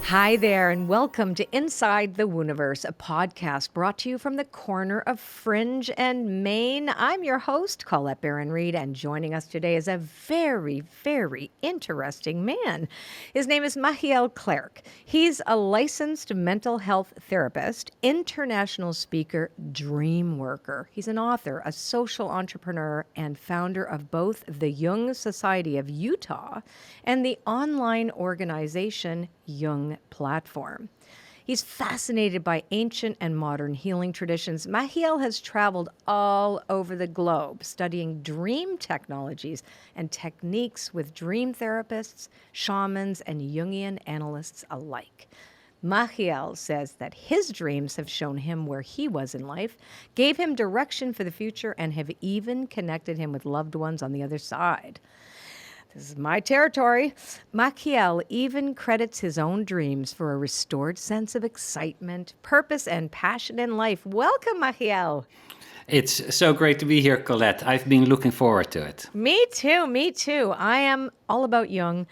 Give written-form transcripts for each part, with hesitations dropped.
Hi there, and welcome to Inside the Wooniverse, a podcast brought to you from the corner of Fringe and Maine. I'm your host, Colette Baron-Reid, and joining us today is a very, very interesting man. His name is Machiel Klerk. He's a licensed mental health therapist, international speaker, dream worker. He's an author, a social entrepreneur, and founder of both the Jung Society of Utah and the online organization Jung Platform. He's fascinated by ancient and modern healing traditions. Machiel has traveled all over the globe studying dream technologies and techniques with dream therapists, shamans, and Jungian analysts alike. Machiel says that his dreams have shown him where he was in life, gave him direction for the future, and have even connected him with loved ones on the other side. This is my territory. Machiel even credits his own dreams for a restored sense of excitement, purpose, and passion in life. Welcome, Machiel. It's so great to be here, Colette. I've been looking forward to it. Me too. I am all about Jung.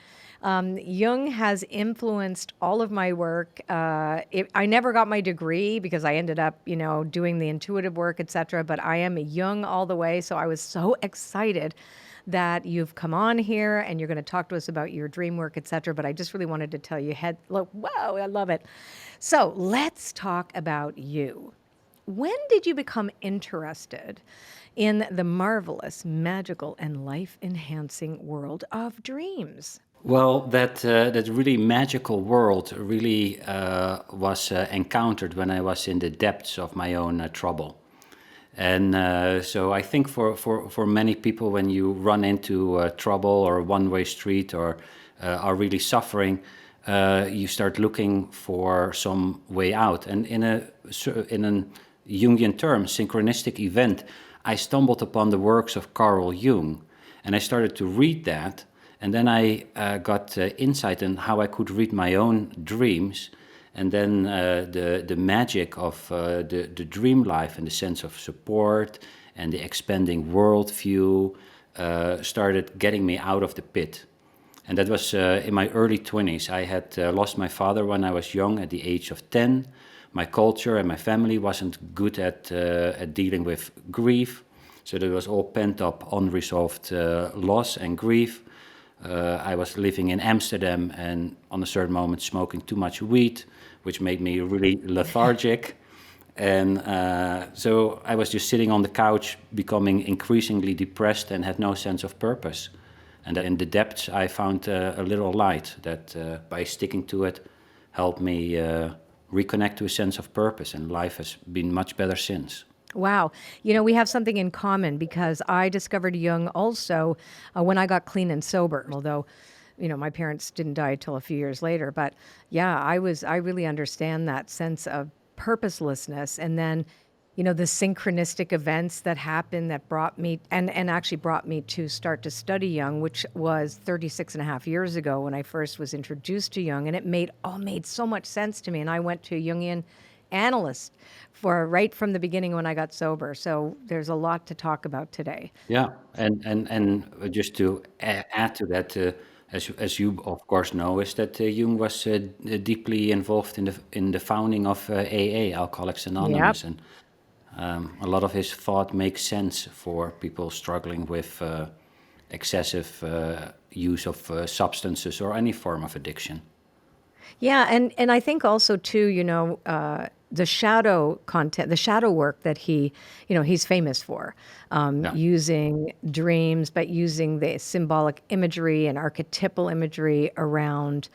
Jung has influenced all of my work. I never got my degree because I ended up, doing the intuitive work, etc. But I am a Jung all the way. So I was so excited that you've come on here and you're going to talk to us about your dream work, etc. But I just really wanted to tell you, wow, I love it. So let's talk about you. When did you become interested in the marvelous, magical, and life-enhancing world of dreams? Well, that really magical world really was encountered when I was in the depths of my own trouble. And so I think for many people, when you run into trouble or a one-way street or are really suffering, you start looking for some way out. And in a Jungian term, synchronistic event, I stumbled upon the works of Carl Jung, and I started to read that. And then I got insight in how I could read my own dreams. And then the magic of the dream life and the sense of support and the expanding worldview started getting me out of the pit. And that was in my early 20s. I had lost my father when I was young, at the age of 10. My culture and my family wasn't good at dealing with grief. So there was all pent-up, unresolved loss and grief. I was living in Amsterdam and on a certain moment smoking too much weed, which made me really lethargic. And so I was just sitting on the couch, becoming increasingly depressed and had no sense of purpose. And in the depths, I found a little light that by sticking to it helped me reconnect to a sense of purpose. And life has been much better since. Wow. We have something in common because I discovered Jung also when I got clean and sober, although, my parents didn't die till a few years later. But yeah, I really understand that sense of purposelessness. And then, the synchronistic events that happened that brought me and actually brought me to start to study Jung, which was 36 and a half years ago when I first was introduced to Jung. And it made so much sense to me. And I went to Jungian analyst for right from the beginning when I got sober. So there's a lot to talk about today. Yeah, and just to add to that, as you of course know, is that Jung was deeply involved in the founding of AA, Alcoholics Anonymous, Yep. and a lot of his thought makes sense for people struggling with excessive use of substances or any form of addiction. Yeah, and I think also too, the shadow content, the shadow work that he's famous for, Yeah. using dreams, but using the symbolic imagery and archetypal imagery around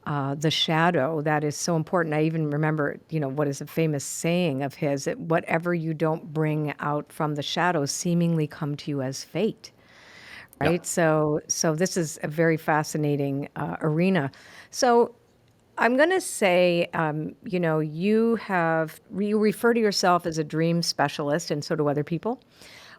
the shadow that is so important. I even remember, what is a famous saying of his, that whatever you don't bring out from the shadows seemingly come to you as fate. Yeah. Right. So this is a very fascinating arena. So I'm going to say, you refer to yourself as a dream specialist, and so do other people.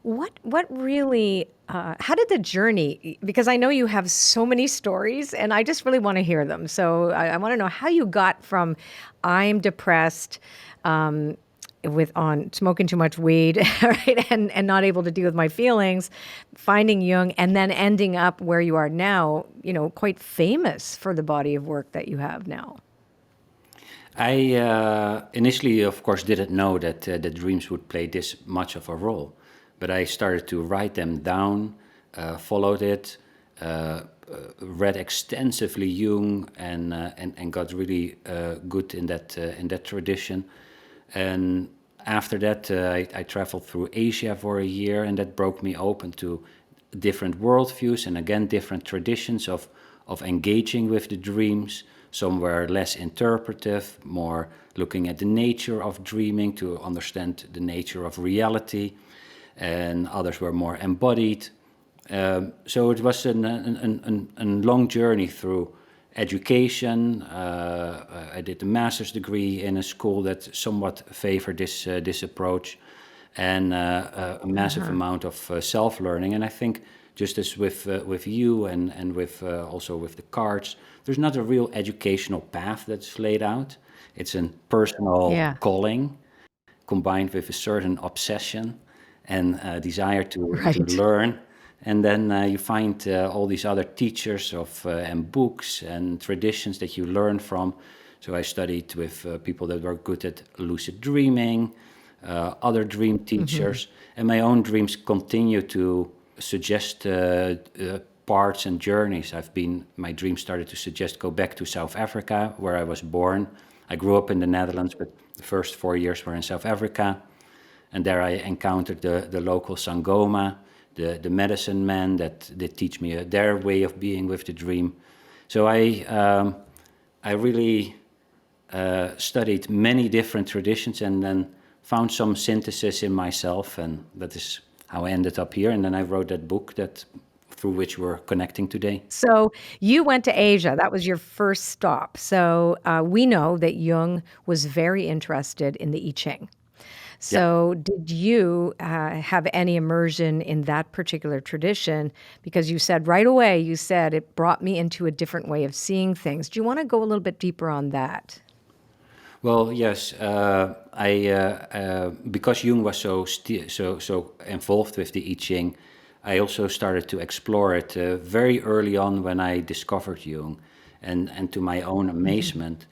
What really, how did the journey, because I know you have so many stories and I just really want to hear them. So I want to know how you got from I'm depressed, on smoking too much weed, right, and not able to deal with my feelings, finding Jung, and then ending up where you are now, quite famous for the body of work that you have now. I initially, of course, didn't know that that dreams would play this much of a role, but I started to write them down, followed it, read extensively Jung, and got really good in that tradition. And after that, I traveled through Asia for a year, and that broke me open to different worldviews and again different traditions of engaging with the dreams. Some were less interpretive, more looking at the nature of dreaming to understand the nature of reality, and others were more embodied. So it was a long journey through education. I did a master's degree in a school that somewhat favored this approach, and a massive amount of self-learning. And I think just as with you and with also with the cards, there's not a real educational path that's laid out. It's a personal Yeah. calling combined with a certain obsession and desire to Right. learn. And then you find all these other teachers and books and traditions that you learn from. So I studied with people that were good at lucid dreaming, other dream teachers, and my own dreams continue to suggest parts and journeys. My dreams started to suggest go back to South Africa, where I was born. I grew up in the Netherlands, but the first 4 years were in South Africa. And there I encountered the local sangoma, the medicine man that teach me their way of being with the dream. So I really studied many different traditions and then found some synthesis in myself, and that is how I ended up here. And then I wrote that book through which we're connecting today. So you went to Asia. That was your first stop. So we know that Jung was very interested in the I Ching. Yeah. So did you have any immersion in that particular tradition? Because you said right away, you said it brought me into a different way of seeing things. Do you want to go a little bit deeper on that? Well, yes, because Jung was so involved with the I Ching, I also started to explore it very early on when I discovered Jung, and to my own amazement,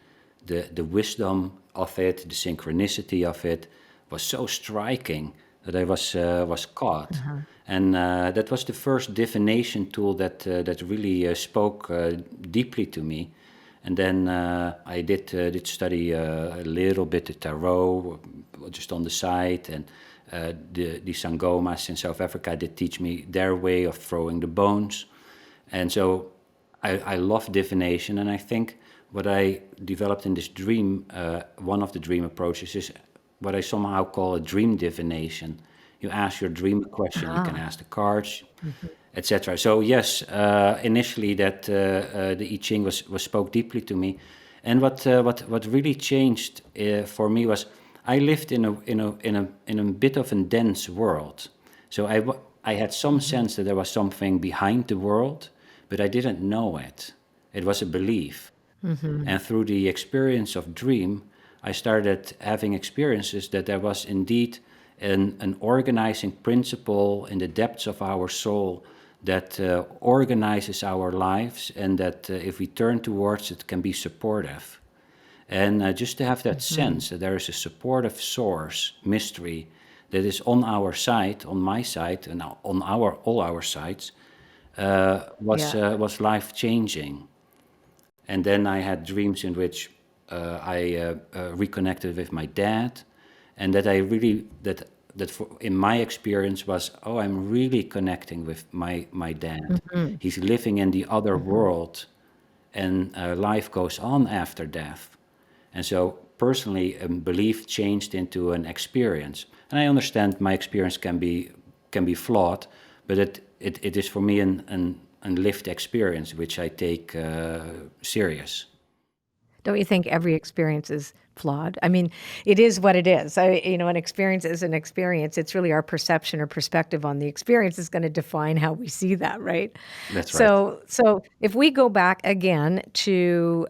the wisdom of it, the synchronicity of it, was so striking that I was caught, and that was the first divination tool that really spoke deeply to me. And then I did study a little bit the tarot, just on the side, and the sangomas in South Africa did teach me their way of throwing the bones. And so I love divination, and I think what I developed in this dream, one of the dream approaches, is what I somehow call a dream divination. You ask your dream a question, you can Ah. ask the cards, etc. So yes, initially the I Ching was spoke deeply to me, and what really changed for me was I lived in a bit of a dense world. So I had some sense that there was something behind the world, but I didn't know it. It was a belief. And through the experience of dream, I started having experiences that there was indeed an organizing principle in the depths of our soul that organizes our lives, and that if we turn towards it, can be supportive. And just to have that sense that there is a supportive source, mystery, that is on our side, on my side, and on all our sides, Yeah. was life changing. And then I had dreams in which I reconnected with my dad, and that I really in my experience was, oh, I'm really connecting with my dad. He's living in the other world, and life goes on after death. And so personally, a belief changed into an experience. And I understand my experience can be flawed, but it is for me an lived experience which I take serious. Don't you think every experience is flawed? I mean, it is what it is. An experience is an experience. It's really our perception or perspective on the experience is going to define how we see that, right? That's right. So if we go back again to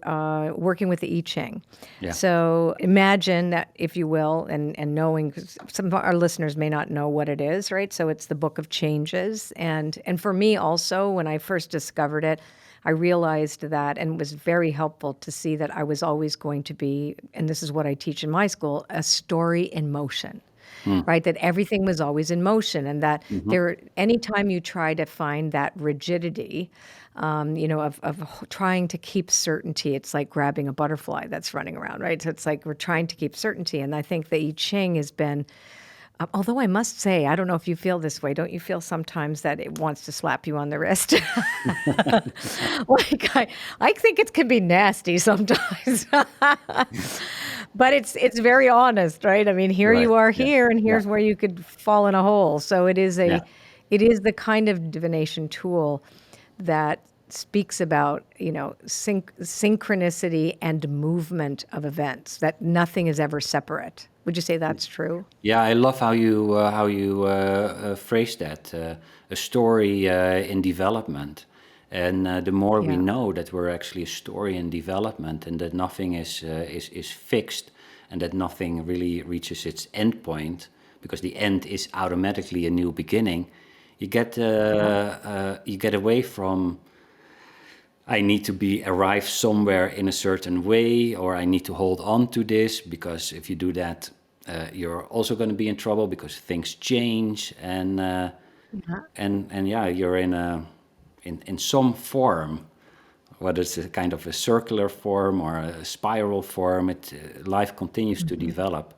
working with the I Ching, Yeah. so imagine that, if you will, and knowing 'cause some of our listeners may not know what it is, right? So it's the book of changes, and for me also, when I first discovered it, I realized that, and it was very helpful to see that I was always going to be, and this is what I teach in my school, a story in motion. Right, that everything was always in motion, and that there, anytime you try to find that rigidity, of trying to keep certainty, it's like grabbing a butterfly that's running around, right? So it's like we're trying to keep certainty, and I think the I Ching has been. Although I must say, I don't know if you feel this way. Don't you feel sometimes that it wants to slap you on the wrist? Like I think it can be nasty sometimes. But it's very honest, right? I mean, here Right. you are Yeah. here, and Yeah. here's where you could fall in a hole. So Yeah. it is the kind of divination tool that speaks about, synchronicity and movement of events, that nothing is ever separate. Would you say that's true? Yeah, I love how you phrase that, a story in development, and the more we Yeah. know that we're actually a story in development, and that nothing is fixed, and that nothing really reaches its end point, because the end is automatically a new beginning. You get away from I need to be arrive somewhere in a certain way, or I need to hold on to this, because if you do that, you're also going to be in trouble because things change, Yeah. and yeah, you're in some form, whether it's a kind of a circular form or a spiral form. Life continues to develop,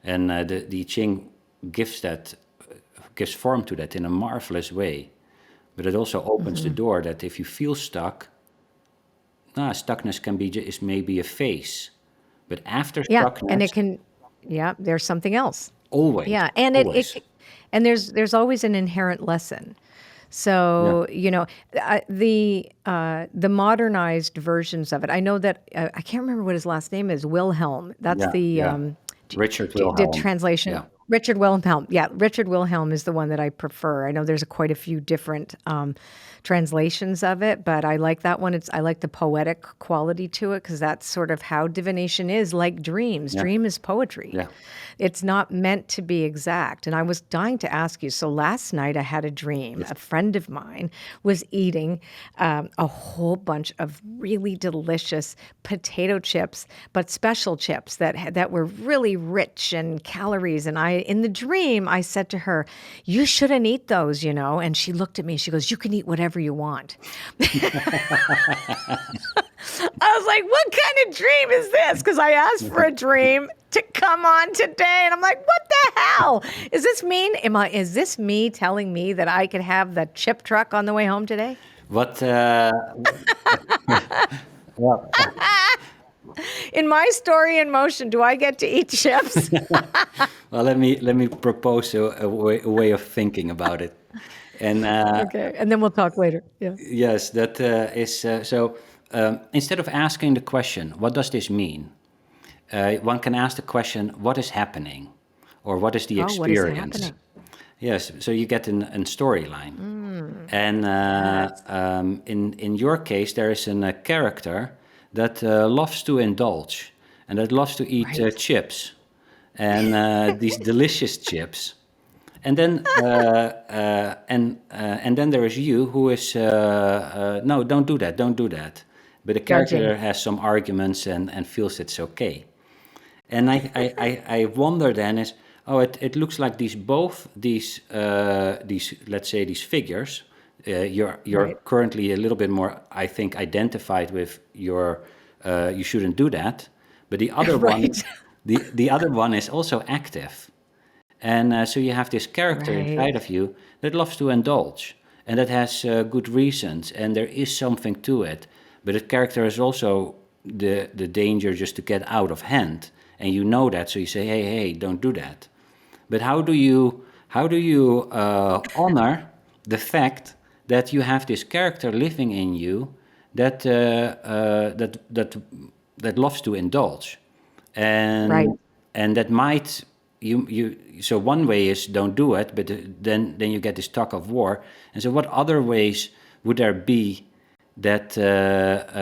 and the I Ching gives form to that in a marvelous way. But it also opens the door that if you feel stuck, stuckness is maybe a phase, but after Yeah, and stuckness, it can, yeah, there's something else. always, Yeah, and always, and there's always an inherent lesson. yeah, So, the modernized versions of it. I know that I can't remember what his last name is. Wilhelm. That's yeah, the yeah. Richard the Wilhelm, translation. yeah, Richard Wilhelm. Yeah, Richard Wilhelm is the one that I prefer. I know there's quite a few different translations of it, but I like that one. I like the poetic quality to it, because that's sort of how divination is, like dreams. yeah, Dream is poetry. yeah. It's not meant to be exact. And I was dying to ask you. So last night I had a dream. Yes. A friend of mine was eating a whole bunch of really delicious potato chips, but special chips that were really rich in calories. And in the dream, I said to her, "You shouldn't eat those, you know." And she looked at me. She goes, "You can eat whatever you want." I was like, "What kind of dream is this?" Because I asked for a dream to come on today, and I'm like, "What the hell is this mean? Is this me telling me that I could have the chip truck on the way home today?" What? Well, In my story in motion, do I get to eat chips? well, let me propose a way of thinking about it, and Okay, and then we'll talk later. Yeah. yes, that is so. Instead of asking the question, "What does this mean?" One can ask the question, "What is happening?" or "What is the Oh, what is experience?" happening? Yes, so you get an storyline. And Yes. in your case, there is a character that loves to indulge and that loves to eat Right. chips, and these delicious chips. And then and then there is you who is no, don't do that, don't do that. But the Judging. character has some arguments and feels it's okay. And I wonder then is, oh, it looks like these let's say these figures, you're Right. currently a little bit more, I think, identified with your you shouldn't do that, but the other one, Right. the other one is also active, and so you have this character Right. inside of you that loves to indulge and that has good reasons, and there is something to it. But the character is also the danger just to get out of hand, and you know that, so you say, hey, hey, don't do that. But how do you honor the fact that you have this character living in you that that loves to indulge, Right. and that might you so one way is don't do it, but then you get this tug of war. And so what other ways would there be that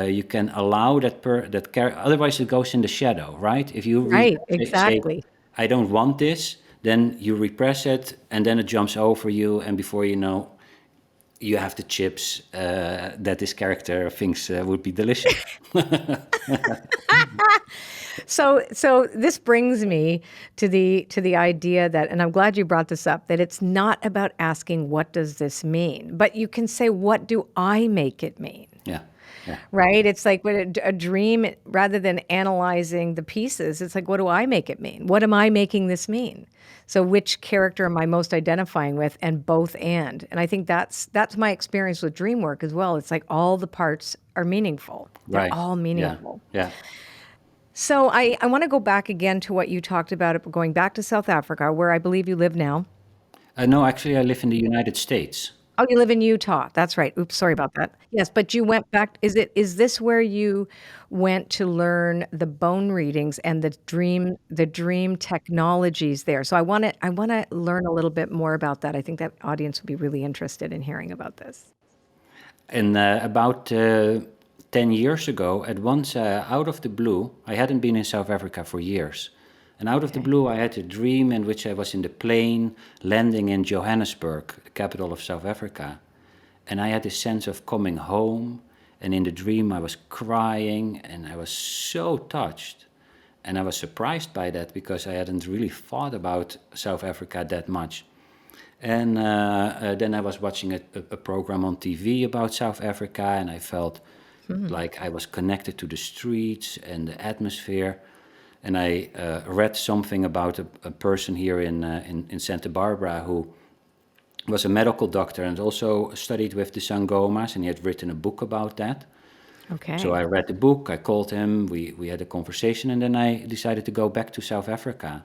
you can allow that character? Otherwise it goes in the shadow, right? If you Right. say Exactly. I don't want this, then you repress it, and then it jumps over you, and before you know, you have the chips that this character thinks would be delicious. So this brings me to the idea that, and I'm glad you brought this up, that it's not about asking what does this mean, but you can say what do I make it mean, Yeah, yeah, right? It's like when a dream, rather than analyzing the pieces, it's like what do I make it mean? What am I making this mean? So which character am I most identifying with, and both and I think that's my experience with dream work as well. It's like all the parts are meaningful. They're right. all Yeah, meaningful. yeah. So I want to go back again to what you talked about, going back to South Africa, where I believe you live now. No, actually, I live in the United States. Oh, you live in Utah. That's right. Oops, sorry about that. Yes, but you went back. Is this where you went to learn the bone readings and the dream technologies there? So I want to learn a little bit more about that. I think that audience would be really interested in hearing about this. And about 10 years ago, at once, out of the blue, I hadn't been in South Africa for years. And out of the Okay. blue, I had a dream in which I was in the plane landing in Johannesburg, the capital of South Africa. And I had this sense of coming home. And in the dream, I was crying and I was so touched. And I was surprised by that because I hadn't really thought about South Africa that much. And then I was watching a program on TV about South Africa, and I felt like I was connected to the streets and the atmosphere. And I read something about a person here in Santa Barbara who was a medical doctor and also studied with the sangomas, and he had written a book about that. So Okay. I read the book, I called him, we had a conversation, and then I decided to go back to South Africa.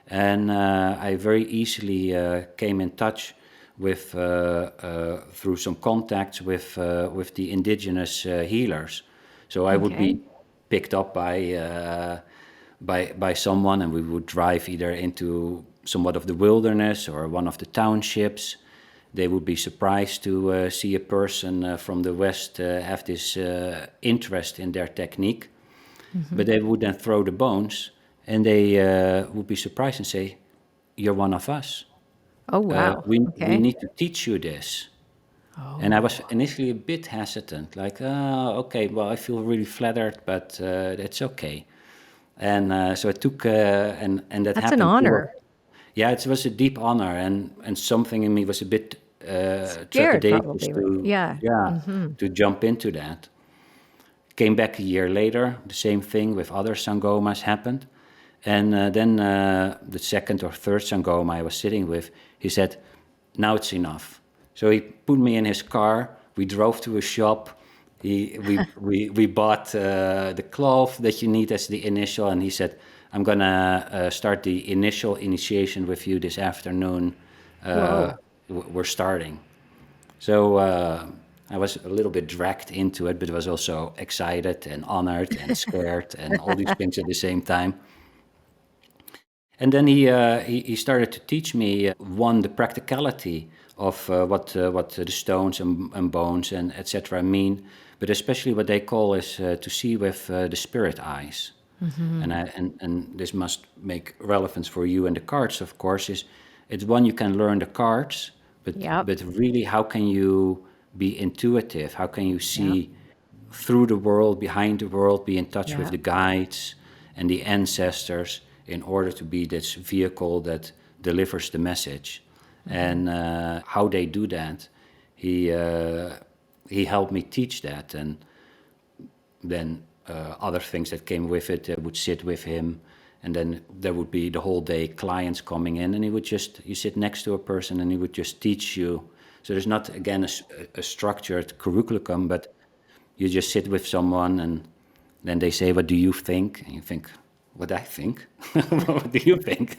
And I very easily came in touch with, through some contacts with the indigenous healers. So I would Okay. be picked up by someone, and we would drive either into somewhat of the wilderness or one of the townships. They would be surprised to see a person from the West have this interest in their technique. But they would then throw the bones, and they would be surprised and say, "You're one of us. Oh, wow. We Okay. need to teach you this." And I was Oh, initially a bit hesitant, like, "Oh, okay, well, I feel really flattered, but it's okay." And so it took, and that that's an happened to. honor. Yeah, it was a deep honor, and something in me was a bit Scared, trepidatious probably. to, Yeah. yeah, to jump into that. Came back a year later, the same thing with other sangomas happened. And then the second or third sangoma I was sitting with, he said, "Now it's enough." So he put me in his car. We drove to a shop. We bought the cloth that you need as the initial, and he said, "I'm gonna start the initial initiation with you this afternoon. Uh, Whoa. we're starting." So I was a little bit dragged into it, but was also excited and honored and scared and all these things at the same time. And then he started to teach me one, the practicality of what the stones and bones and etc. mean, but especially what they call is to see with the spirit eyes. And this must make relevance for you and the cards, of course. Is it's one, you can learn the cards, Yep. but really, how can you be intuitive? How can you Yep. see through the world, behind the world, be in touch with Yep. the guides and the ancestors in order to be this vehicle that delivers the message? And how they do that, he helped me teach that, and then other things that came with it would sit with him, and then there would be the whole day clients coming in, and he would just, you sit next to a person and he would just teach you. So there's not, again, a structured curriculum, but you just sit with someone and then they say, "What do you think?" And you think, "What I think? What do you think?"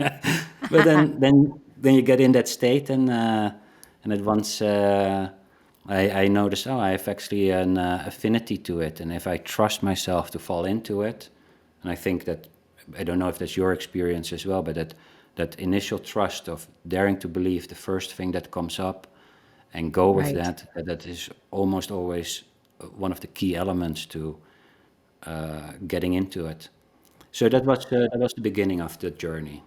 But then you get in that state, and at once I noticed, oh, I have actually an affinity to it, and if I trust myself to fall into it, and I think that, I don't know if that's your experience as well, but that initial trust of daring to believe the first thing that comes up and go with Right. that, that is almost always one of the key elements to getting into it. So that was the beginning of the journey.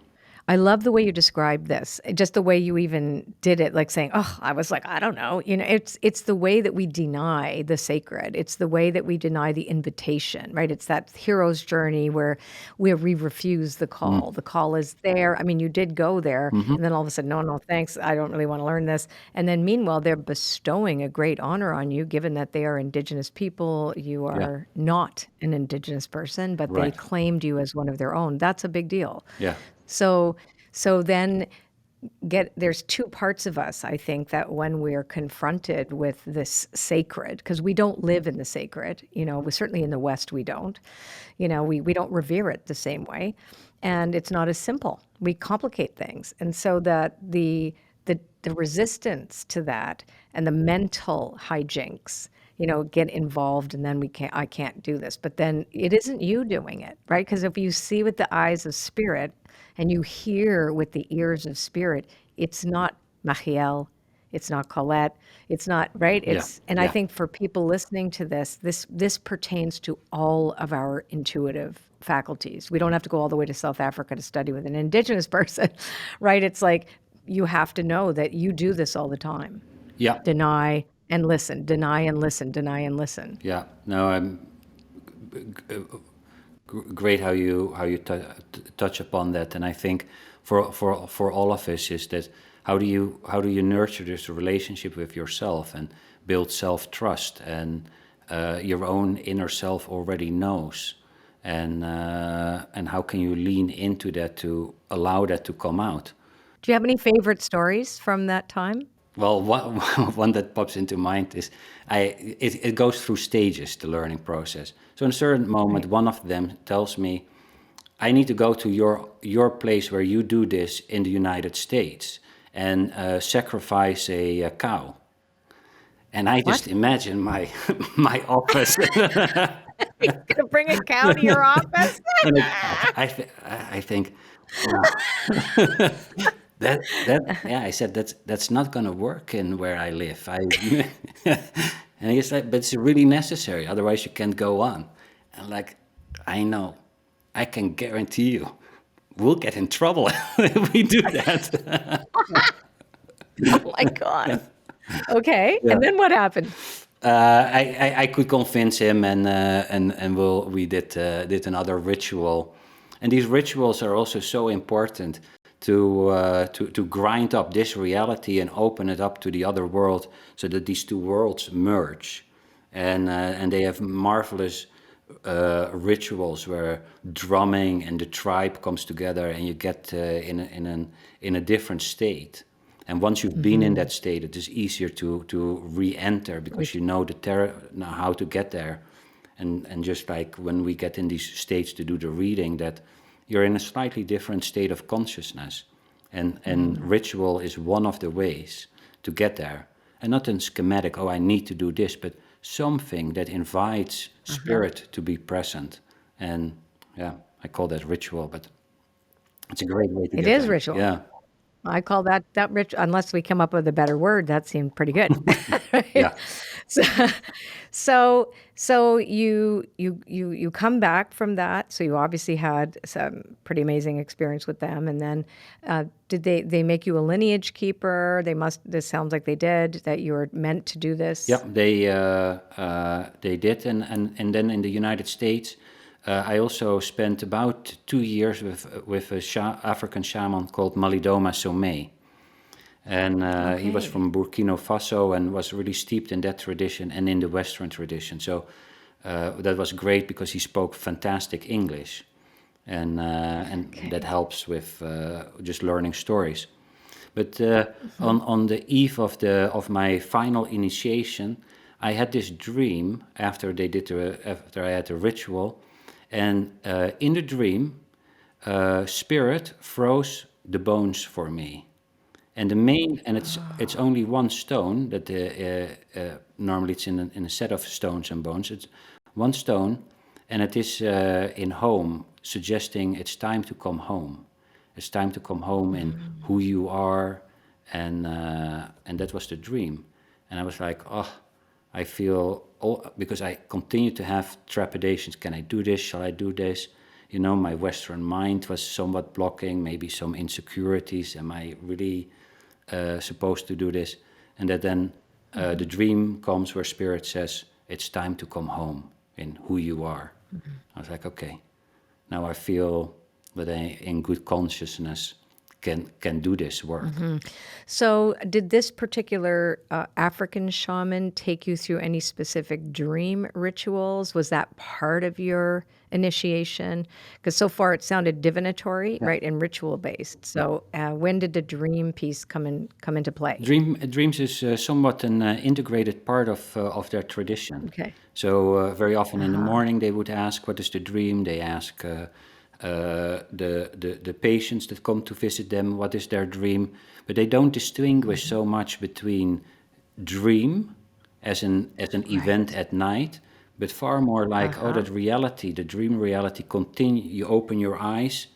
I love the way you described this, just the way you even did it, like saying, "Oh, I was like, I don't know." It's the way that we deny the sacred. It's the way that we deny the invitation, right? It's that hero's journey where we refuse the Mm. call. The call is there. I mean, you did go there, Hmm. and then all of a sudden, no, no, thanks. I don't really want to learn this. And then meanwhile, they're bestowing a great honor on you, given that they are Indigenous people. You Yeah. are not an Indigenous person, but they Right. claimed you as one of their own. That's a big deal. Yeah. So so then there's two parts of us, I think, that when we're confronted with this sacred, because we don't live in the sacred, we certainly in the West we don't. We don't revere it the same way. And it's not as simple. We complicate things. And so that the resistance to that and the mental hijinks, get involved, and then I can't do this. But then it isn't you doing it, right? Because if you see with the eyes of spirit and you hear with the ears of spirit, it's not Machiel, it's not Colette, it's not, right? Yeah. And I Yeah. think for people listening to this pertains to all of our intuitive faculties. We don't have to go all the way to South Africa to study with an Indigenous person, right? It's like you have to know that you do this all the time. Yeah. Deny and listen, deny and listen, deny and listen. Yeah. No, I'm great how you touch upon that, and I think for all of us is that how do you nurture this relationship with yourself and build self trust, and your own inner self already knows, and how can you lean into that to allow that to come out. Do you have any favorite stories from that time? Well, one that pops into mind is it goes through stages, the learning process. So in a certain moment, Right. one of them tells me, I need to go to your place where you do this in the United States and sacrifice a cow. And I just What? imagine my my office, You're gonna bring a cow to your office? and I think, wow, yeah, I said that's not gonna work in where I live. And he said, but it's really necessary, otherwise you can't go on. And like, I know, I can guarantee you, we'll get in trouble if we do that. Oh my God. Okay. Yeah. And then what happened? I could convince him, and we did another ritual, and these rituals are also so important to grind up this reality and open it up to the other world, so that these two worlds merge, and they have marvelous rituals where drumming and the tribe comes together, and you get in a different state. And once you've been in that state, it is easier to re-enter, because you know know how to get there. And just like when we get in these states to do the reading, that you're in a slightly different state of consciousness. And ritual is one of the ways to get there. And not in schematic, oh, I need to do this, but something that invites spirit to be present. And yeah, I call that ritual, but it's a great way to It get is there. ritual. Yeah, I call that rich, unless we come up with a better word, that seemed pretty good. Right? yeah. So, so you come back from that. So you obviously had some pretty amazing experience with them, and then did they make you a lineage keeper? This sounds like they did. That you were meant to do this. Yeah, they did, and then in the United States, I also spent about 2 years with a African shaman called Malidoma Somé, and he was Okay. from Burkina Faso and was really steeped in that tradition and in the Western tradition. So that was great because he spoke fantastic English, and that Okay. helps with just learning stories. But on the eve of my final initiation, I had this dream after I had the ritual, and in the dream, spirit froze the bones for me. And the main, and it's only one stone that normally it's in a set of stones and bones. It's one stone, and it is in home, suggesting it's time to come home. It's time to come home in who you are, and that was the dream. And I was like, oh, I feel because I continue to have trepidations. Can I do this? Shall I do this? my Western mind was somewhat blocking, maybe some insecurities. Am I really supposed to do this? And that then the dream comes where spirit says, it's time to come home in who you are. I was like, okay, now I feel that I, in good consciousness, can do this work. So, did this particular African shaman take you through any specific dream rituals? Was that part of your initiation? Because so far it sounded divinatory, Yeah. right, and ritual based. So, when did the dream piece come into play? Dreams is somewhat an integrated part of their tradition. Okay. So very often in the morning they would ask, "What is the dream?" They ask the patients that come to visit them, "What is their dream?" But they don't distinguish so much between dream as an event at night, but far more like, oh, that reality, the dream reality continue. You open your eyes,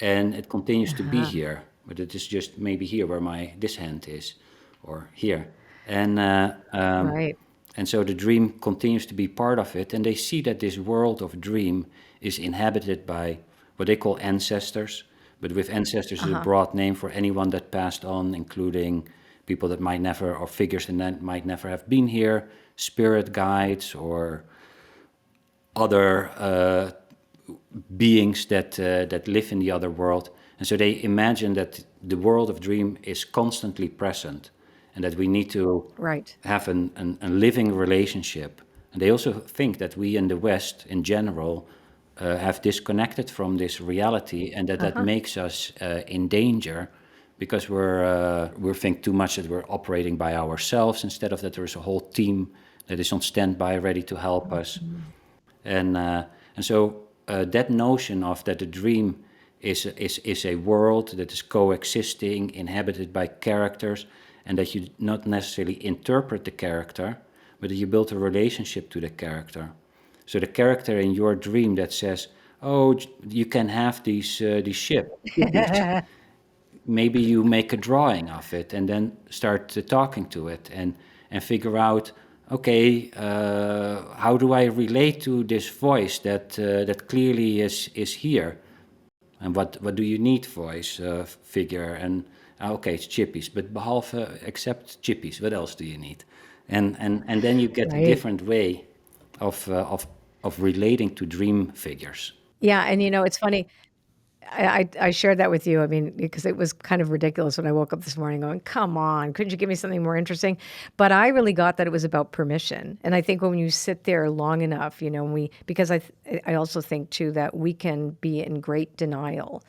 and it continues to be here, but it is just maybe here where this hand is, or here, and Right. and so the dream continues to be part of it, and they see that this world of dream is inhabited by what they call ancestors, but with ancestors is a broad name for anyone that passed on, including people that might never, or figures that might never have been here, spirit guides, or other beings that live in the other world. And so they imagine that the world of dream is constantly present, and that we need to Right. have a living relationship. And they also think that we in the West, in general, have disconnected from this reality, and that makes us in danger, because we think too much that we're operating by ourselves, instead of that there is a whole team that is on standby, ready to help us. And so that notion of that the dream is a world that is coexisting, inhabited by characters, and that you not necessarily interpret the character, but that you build a relationship to the character. So the character in your dream that says, "Oh, you can have these ship, maybe you make a drawing of it, and then start talking to it, and figure out, okay, how do I relate to this voice that clearly is here, and what do you need, voice figure, and okay, it's chippies, but behalve except chippies, what else do you need?" And then you get a Right. different way of relating to dream figures. Yeah, and it's funny. I shared that with you. I mean, because it was kind of ridiculous when I woke up this morning going, "Come on, couldn't you give me something more interesting?" But I really got that it was about permission. And I think when you sit there long enough, because I also think too that we can be in great denial.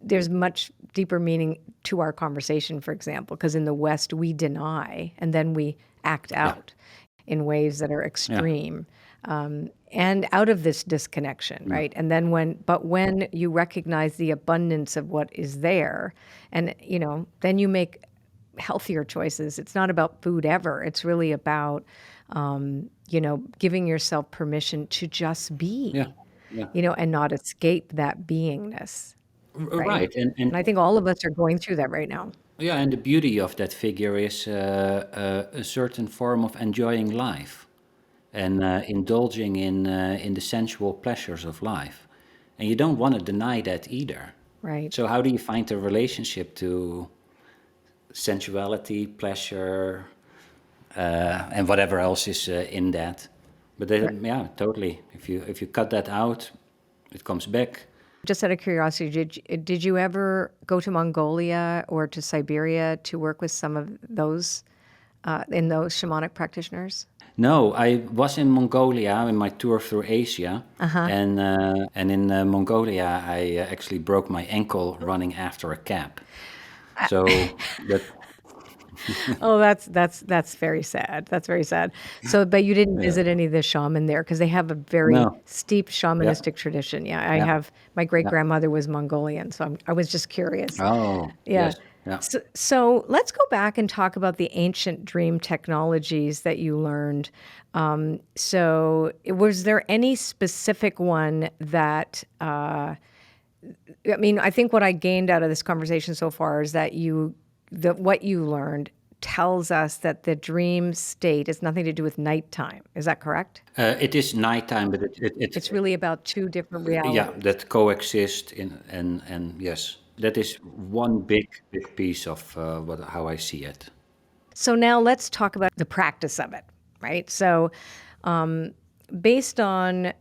There's much deeper meaning to our conversation, for example, because in the West we deny and then we act out in ways that are extreme. And out of this disconnection, right? And then when you recognize the abundance of what is there, and then you make healthier choices. It's not about food ever. It's really about giving yourself permission to just be, Yeah, yeah. and not escape that beingness, right? Right, And I think all of us are going through that right now. yeah, and the beauty of that figure is a certain form of enjoying life, and indulging in the sensual pleasures of life, and you don't want to deny that either. Right. So how do you find a relationship to sensuality, pleasure, and whatever else is in that? But then, yeah, totally. If you cut that out, it comes back. Just out of curiosity, did you ever go to Mongolia or to Siberia to work with some of those in those shamanic practitioners? No, I was in Mongolia in my tour through Asia, and in Mongolia I actually broke my ankle running after a cab. So that Oh, that's very sad. That's very sad. So, but you didn't yeah, visit any of the shaman there because they have a very no, steep yeah, shamanistic tradition. Yeah, I yeah, have my great yeah. grandmother was Mongolian, so I was just curious. Oh, Yeah. yes, yeah. So let's go back and talk about the ancient dream technologies that you learned. So was there any specific one that, I mean, I think what I gained out of this conversation so far is that what you learned tells us that the dream state is nothing to do with nighttime. Is that correct? It is nighttime, but it's It's really about two different yeah, realities. that coexist in and yes, that is one big piece of how I see it. So now let's talk about the practice of it, right? So based on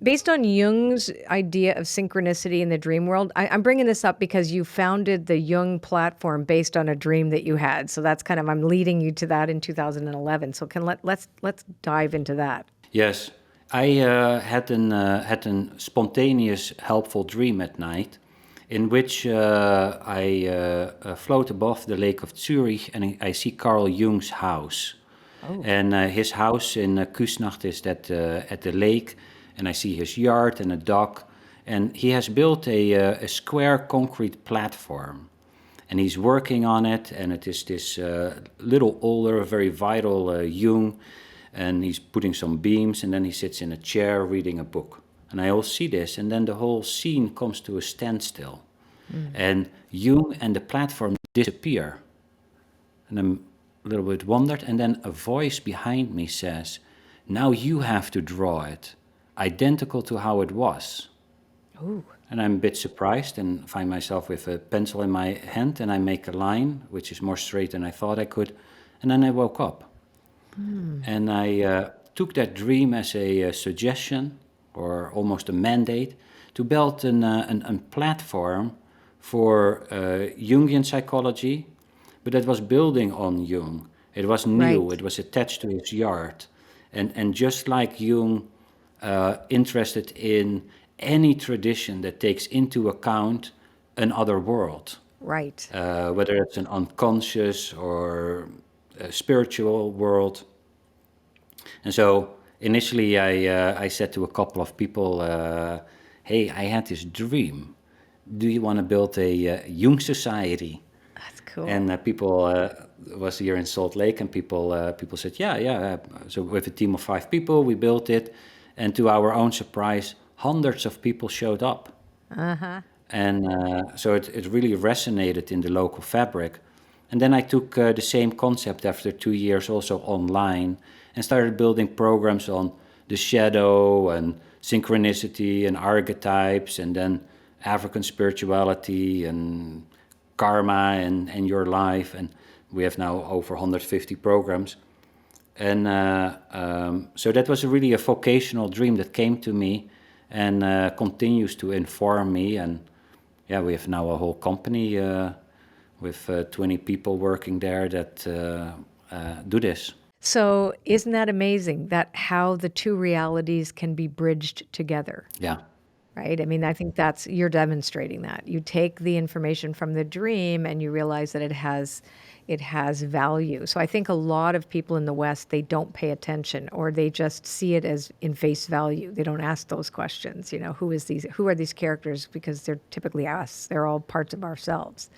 based on Jung's idea of synchronicity in the dream world, I'm bringing this up because you founded the Jung platform based on a dream that you had. So that's kind of, I'm leading you to that in 2011. So let's dive into that. Yes, I had an spontaneous, helpful dream at night, in which I float above the lake of Zurich, and I see Carl Jung's house. Oh, And his house in Küsnacht is that at the lake, and I see his yard and a dock, and he has built a square concrete platform, and he's working on it, and it is this little older, very vital Jung, and he's putting some beams, and then he sits in a chair reading a book. And I all see this, and then the whole scene comes to a standstill. And Jung and the platform disappear. And I'm a little bit wondered, and then a voice behind me says, "Now you have to draw it, identical to how it was." ooh, And I'm a bit surprised and find myself with a pencil in my hand, and I make a line, which is more straight than I thought I could. And then I woke up. And I took that dream as a suggestion or almost a mandate to build a platform for Jungian psychology, but that was building on Jung. It was new, right, it was attached to his yard. And just like Jung, interested in any tradition that takes into account another world, right. whether it's an unconscious or a spiritual world. And so initially, I said to a couple of people, "Hey, I had this dream. Do you want to build a Jung society?" That's cool. And people was here in Salt Lake, and people said, "Yeah, yeah." So with a team of 5 people, we built it, and to our own surprise, hundreds of people showed up. And so it really resonated in the local fabric. And then I took the same concept after 2 years also online and started building programs on the shadow and synchronicity and archetypes, and then African spirituality and karma and your life. And we have now over 150 programs. And so that was really a vocational dream that came to me and continues to inform me. And yeah, we have now a whole company with 20 people working there that do this. So isn't that amazing that how the two realities can be bridged together? Yeah, Right? I mean, I think that's, you're demonstrating that. You take the information from the dream and you realize that it has value. So I think a lot of people in the West, they don't pay attention, or they just see it as in face value. They don't ask those questions, who are these characters, because they're typically us. They're all parts of ourselves.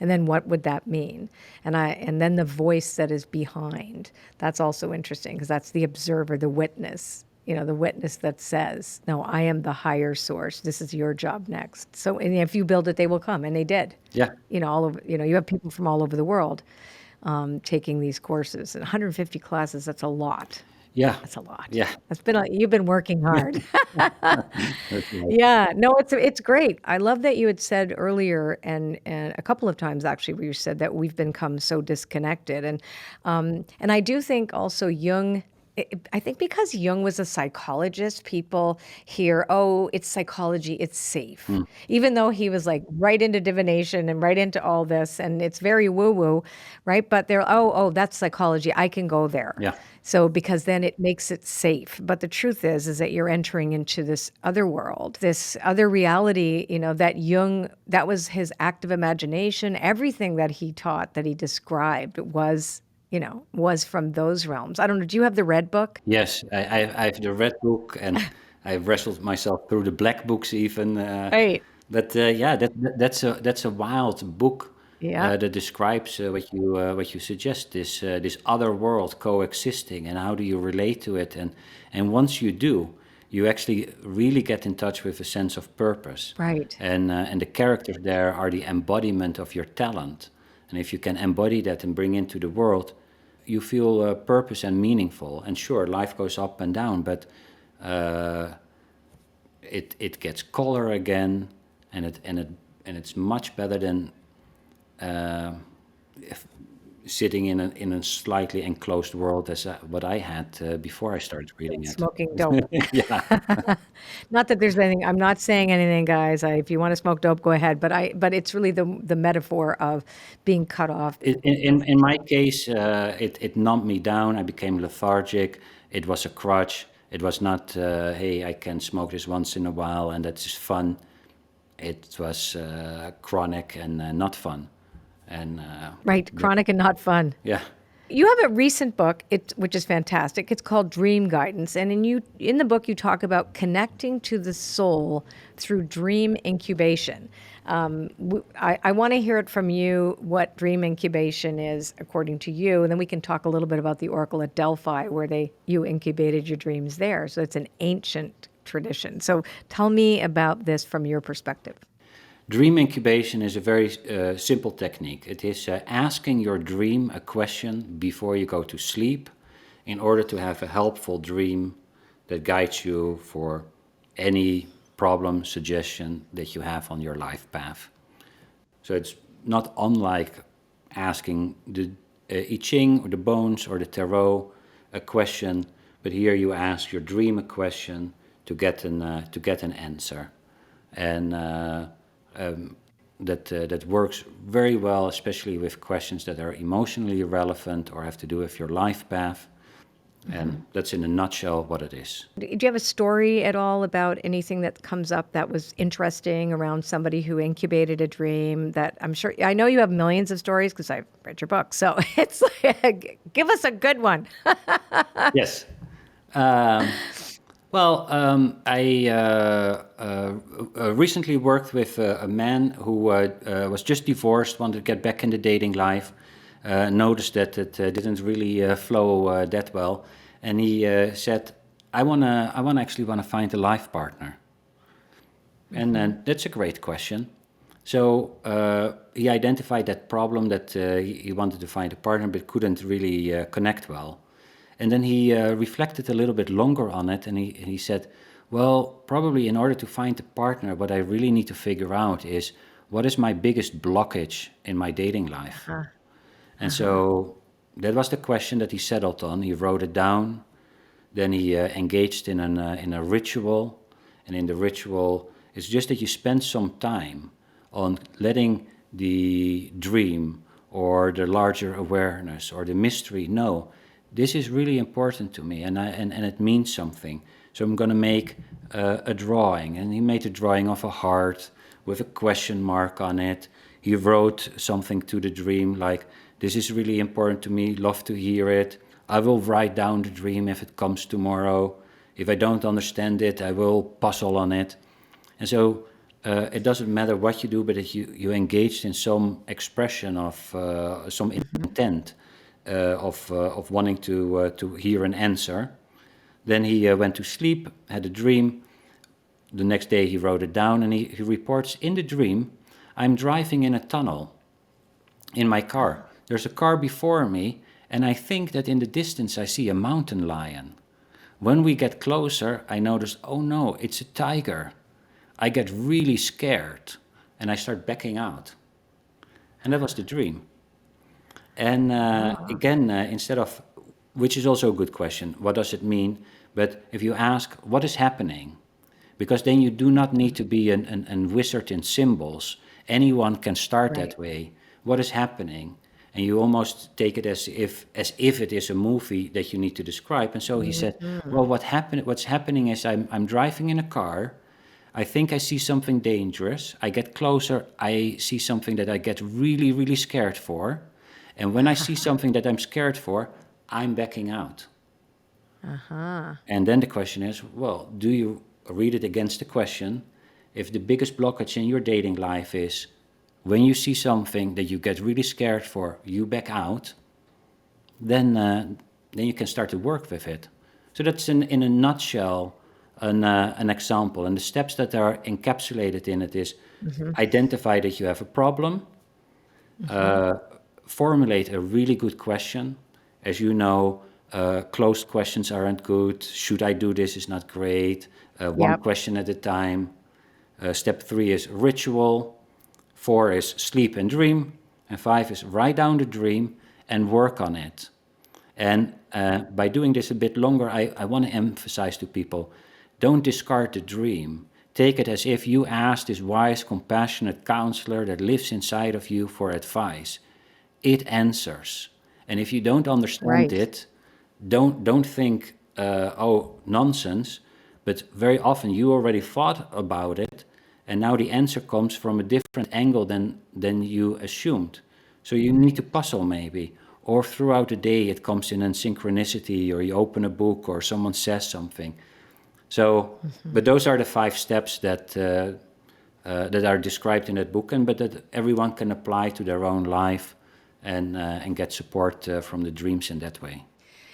And then what would that mean? And then the voice that is behind. That's also interesting, because that's the observer, the witness. The witness that says, "No, I am the higher source. This is your job next." So, and if you build it, they will come, and they did. yeah, All over. You have people from all over the world taking these courses, and 150 classes. That's a lot. yeah, That's a lot. yeah. You've been working hard. That's right. Yeah, no, it's great. I love that you had said earlier, and a couple of times actually, where you said that we've become so disconnected, and I do think also Jung. I think because Jung was a psychologist, people hear, "Oh, it's psychology, it's safe." Even though he was like right into divination and right into all this, and it's very woo-woo, right? But they're, oh, that's psychology. I can go there. Yeah, So because then it makes it safe. But the truth is that you're entering into this other world, this other reality, that Jung, that was his active imagination. Everything that he taught, that he described was from those realms. I don't know. Do you have the red book? yes. I have the red book, and I've wrestled myself through the black books even. Right. But yeah, that's a wild book Yeah. that describes what you suggest, this other world coexisting, and how do you relate to it, and once you do, you actually really get in touch with a sense of purpose, Right. and the characters there are the embodiment of your talent, And if you can embody that and bring into the world, you feel purpose and meaningful. And sure, life goes up and down, but it gets color again, and it's much better than if sitting in a slightly enclosed world as what I had before I started reading it. Smoking dope. Yeah. Not that there's anything. I'm not saying anything, guys. If you want to smoke dope, go ahead. But it's really the metaphor of being cut off. In my case, it numbed me down. I became lethargic. It was a crutch. It was not, hey, I can smoke this once in a while and that's just fun. It was chronic and not fun. And Right, chronic and not fun. yeah. You have a recent book, which is fantastic. It's called Dream Guidance, and in the book you talk about connecting to the soul through dream incubation. I want to hear it from you what dream incubation is according to you, and then we can talk a little bit about the Oracle at Delphi, where you incubated your dreams there. So it's an ancient tradition. So tell me about this from your perspective. Dream incubation is a very simple technique. It is asking your dream a question before you go to sleep in order to have a helpful dream that guides you for any problem, suggestion that you have on your life path. So it's not unlike asking the I Ching or the bones or the tarot a question, but here you ask your dream a question to get an answer. And that works very well, especially with questions that are emotionally relevant or have to do with your life path. And that's in a nutshell what it is. Do you have a story at all about anything that comes up that was interesting around somebody who incubated a dream that I know you have millions of stories because I've read your book. So it's like, give us a good one. Yes. I recently worked with a man who was just divorced, wanted to get back in the dating life, noticed that it didn't really flow that well, and he said, "I actually want to find a life partner." And that's a great question. So he identified that problem that he wanted to find a partner but couldn't really connect well. And then he reflected a little bit longer on it, and he said, well, probably in order to find a partner, what I really need to figure out is what is my biggest blockage in my dating life? And so that was the question that he settled on. He wrote it down. Then he engaged in a ritual. And in the ritual, it's just that you spend some time on letting the dream or the larger awareness or the mystery know, this is really important to me, and it means something. So I'm going to make a drawing. And he made a drawing of a heart with a question mark on it. He wrote something to the dream like, this is really important to me, love to hear it. I will write down the dream if it comes tomorrow. If I don't understand it, I will puzzle on it. And so it doesn't matter what you do, but if you engaged in some expression of some intent, of wanting to hear an answer. Then he went to sleep, had a dream. The next day he wrote it down, and he reports in the dream, I'm driving in a tunnel in my car. There's a car before me, and I think that in the distance I see a mountain lion. When we get closer, I notice, oh no, it's a tiger. I get really scared, and I start backing out. And that was the dream. And again, instead of, which is also a good question, what does it mean? But if you ask, what is happening? Because then you do not need to be a wizard in symbols. Anyone can start that way. What is happening? And you almost take it as if it is a movie that you need to describe. And so he said, well, what's happening is I'm driving in a car. I think I see something dangerous. I get closer. I see something that I get really, really scared for. And when I see something that I'm scared for, I'm backing out. And then the question is, well, do you read it against the question? If the biggest blockage in your dating life is when you see something that you get really scared for, you back out, then you can start to work with it. So that's in a nutshell an example. And the steps that are encapsulated in it is identify that you have a problem, formulate a really good question. As you know, closed questions aren't good. Should I do this is not great. One Yep. question at a time. Step 3 is ritual. 4 is sleep and dream. And 5 is write down the dream and work on it. And by doing this a bit longer, I want to emphasize to people, don't discard the dream. Take it as if you asked this wise, compassionate counselor that lives inside of you for advice. It answers. And if you don't understand Right. it, don't think, oh, nonsense. But very often you already thought about it, and now the answer comes from a different angle than you assumed. So you need to puzzle maybe. Or throughout the day it comes in a synchronicity, or you open a book, or someone says something. So, but those are the 5 steps that are described in that book, but that everyone can apply to their own life and get support from the dreams in that way.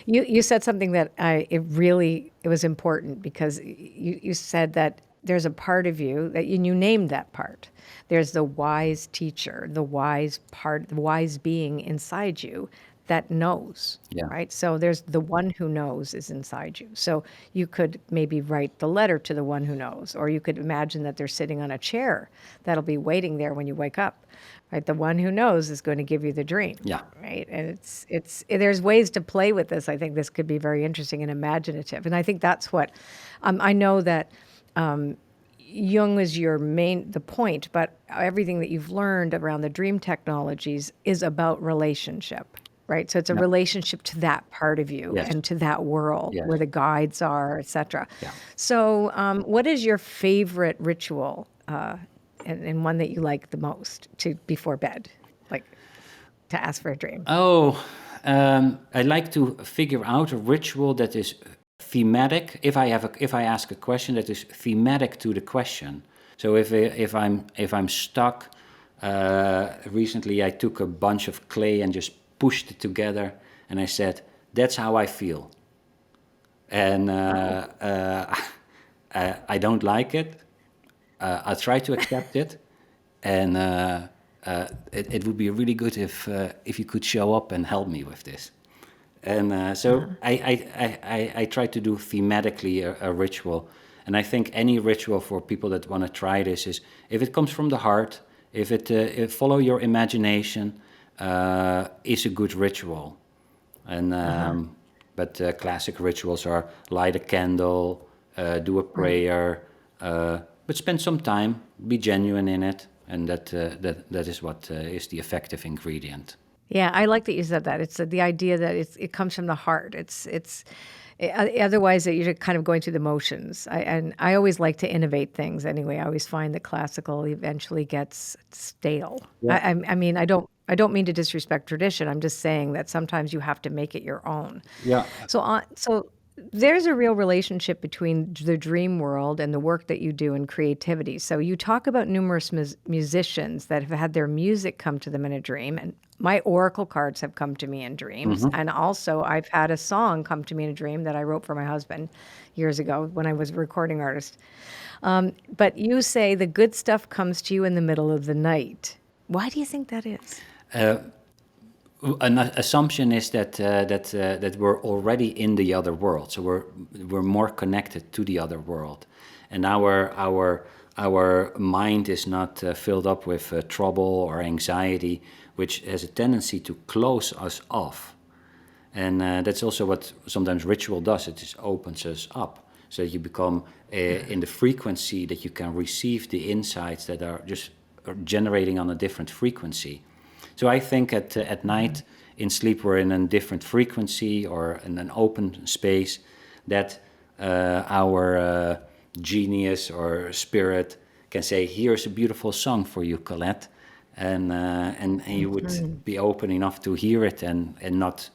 You said something that it was important, because you said that there's a part of you that you named that part. There's the wise teacher, the wise part, the wise being inside you that knows, Yeah. right? So there's the one who knows is inside you. So you could maybe write the letter to the one who knows, or you could imagine that they're sitting on a chair that'll be waiting there when you wake up, right? The one who knows is going to give you the dream, Yeah. right? And there's ways to play with this. I think this could be very interesting and imaginative. And I think that's what, I know that Jung is the point, but everything that you've learned around the dream technologies is about relationship, right? So it's a Yeah. relationship to that part of you Yes. and to that world Yes. where the guides are, etc. Yeah. So, what is your favorite ritual, and one that you like the most before bed, like to ask for a dream? Oh, I like to figure out a ritual that is thematic. If I ask a question that is thematic to the question. So if I'm stuck, recently I took a bunch of clay and just pushed it together, and I said, "That's how I feel." And I don't like it. I try to accept it, and it would be really good if you could show up and help me with this. And so I try to do thematically a ritual, and I think any ritual for people that want to try this is, if it comes from the heart, if follow your imagination, is a good ritual. And but classic rituals are light a candle, do a prayer, but spend some time, be genuine in it, and that is what is the effective ingredient. Yeah, I like that you said that. It's the idea that it comes from the heart. Otherwise that you're kind of going through the motions. And I always like to innovate things anyway. I always find that classical eventually gets stale. Yeah. I mean, I don't mean to disrespect tradition. I'm just saying that sometimes you have to make it your own. Yeah. So there's a real relationship between the dream world and the work that you do in creativity. So you talk about numerous musicians that have had their music come to them in a dream, and my oracle cards have come to me in dreams. And also I've had a song come to me in a dream that I wrote for my husband years ago when I was a recording artist. But you say the good stuff comes to you in the middle of the night. Why do you think that is? An assumption is that we're already in the other world, so we're more connected to the other world, and our mind is not filled up with trouble or anxiety, which has a tendency to close us off. And that's also what sometimes ritual does. It just opens us up, so that you become in the frequency that you can receive the insights that are just generating on a different frequency. So I think at night in sleep we're in a different frequency or in an open space that our genius or spirit can say, "Here's a beautiful song for you, Colette," and you would be open enough to hear it and not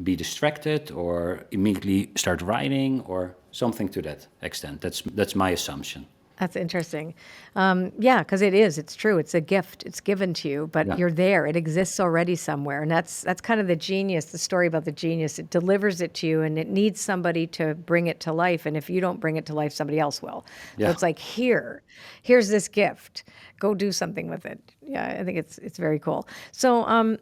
be distracted or immediately start writing or something to that extent. That's my assumption. That's interesting. Yeah, because it's true. It's a gift. It's given to you, but Yeah, you're there. It exists already somewhere, and that's kind of the genius. The story about the genius. It delivers it to you, and it needs somebody to bring it to life. And if you don't bring it to life, somebody else will. So yeah. it's like here's this gift. Go do something with it. Yeah, I think it's very cool. So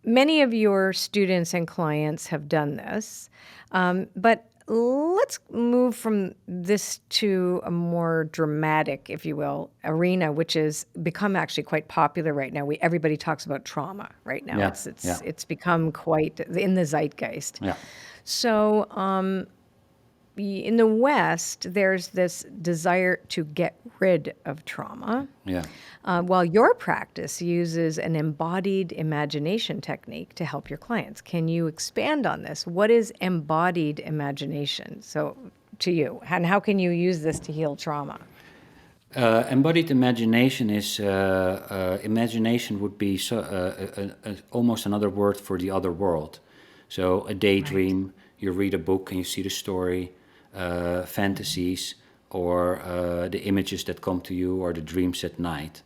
many of your students and clients have done this, but let's move from this to a more dramatic, if you will, arena, which has become actually quite popular right now. Everybody talks about trauma right now. Yeah, It's yeah, it's it's become quite in the zeitgeist. yeah, So in the West, there's this desire to get rid of trauma. yeah. While your practice uses an embodied imagination technique to help your clients. Can you expand on this? What is embodied imagination? So, to you, and how can you use this to heal trauma? Embodied imagination is imagination would be almost another word for the other world. So a Right. daydream, you read a book and you see the story, fantasies, or the images that come to you, or the dreams at night.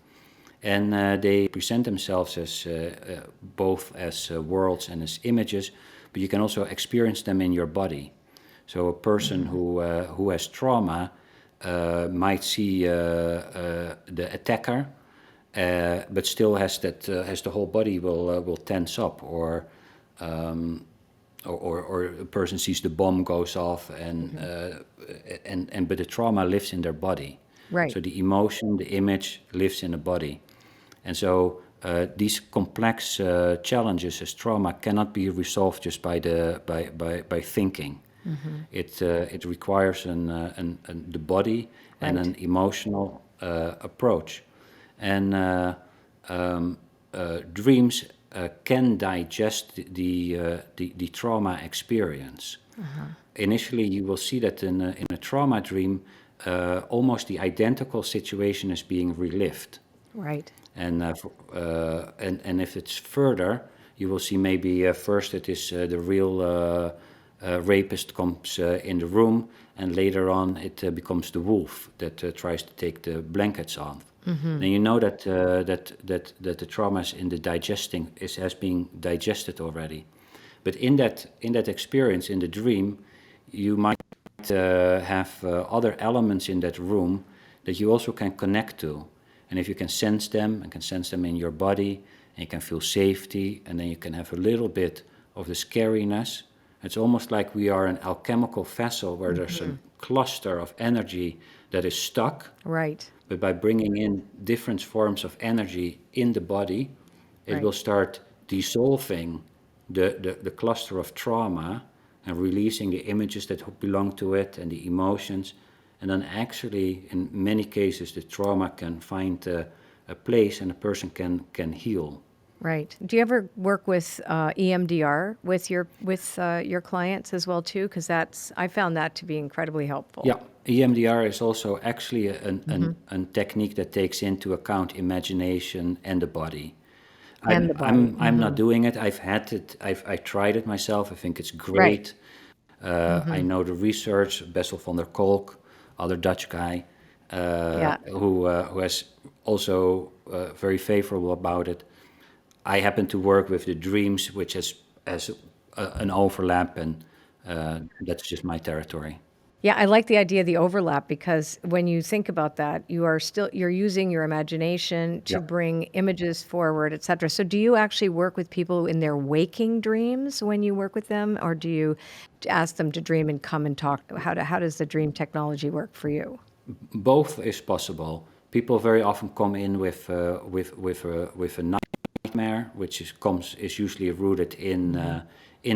And they present themselves as both as worlds and as images, but you can also experience them in your body. So a person who has trauma might see the attacker, but still has the whole body will tense up, or a person sees the bomb goes off, and but the trauma lives in their body. Right. So the emotion, the image lives in the body, and so these complex challenges as trauma cannot be resolved just by thinking. It requires the body and Right. an emotional approach, and dreams can digest the trauma experience. Initially, you will see that in a trauma dream, almost the identical situation is being relived. Right. And if it's further, you will see maybe first it is the real rapist comes in the room, and later on it becomes the wolf that tries to take the blankets off. Then you know that the trauma is in the digesting has been digested already. But in that experience in the dream, you might have other elements in that room that you also can connect to. And if you can sense them and can sense them in your body, and you can feel safety, and then you can have a little bit of the scariness. It's almost like we are an alchemical vessel where there's a cluster of energy that is stuck, Right. but by bringing in different forms of energy in the body, it will Right. start dissolving the cluster of trauma and releasing the images that belong to it and the emotions. And then actually, in many cases, the trauma can find a place and a person can heal. Right. Do you ever work with EMDR with your clients as well too? Because I found that to be incredibly helpful. Yeah, EMDR is also actually a technique that takes into account imagination and the body. And the body. I'm not doing it. I've had it. I tried it myself. I think it's Right. great. I know the research. Bessel van der Kolk, other Dutch guy, Yeah. who has also very favorable about it. I happen to work with the dreams, which has an overlap, and that's just my territory. Yeah, I like the idea of the overlap because when you think about that, you're using your imagination to Yeah. bring images forward, et cetera. So do you actually work with people in their waking dreams when you work with them, or do you ask them to dream and come and talk? How does the dream technology work for you? Both is possible. People very often come in with a nightmare, which is usually rooted in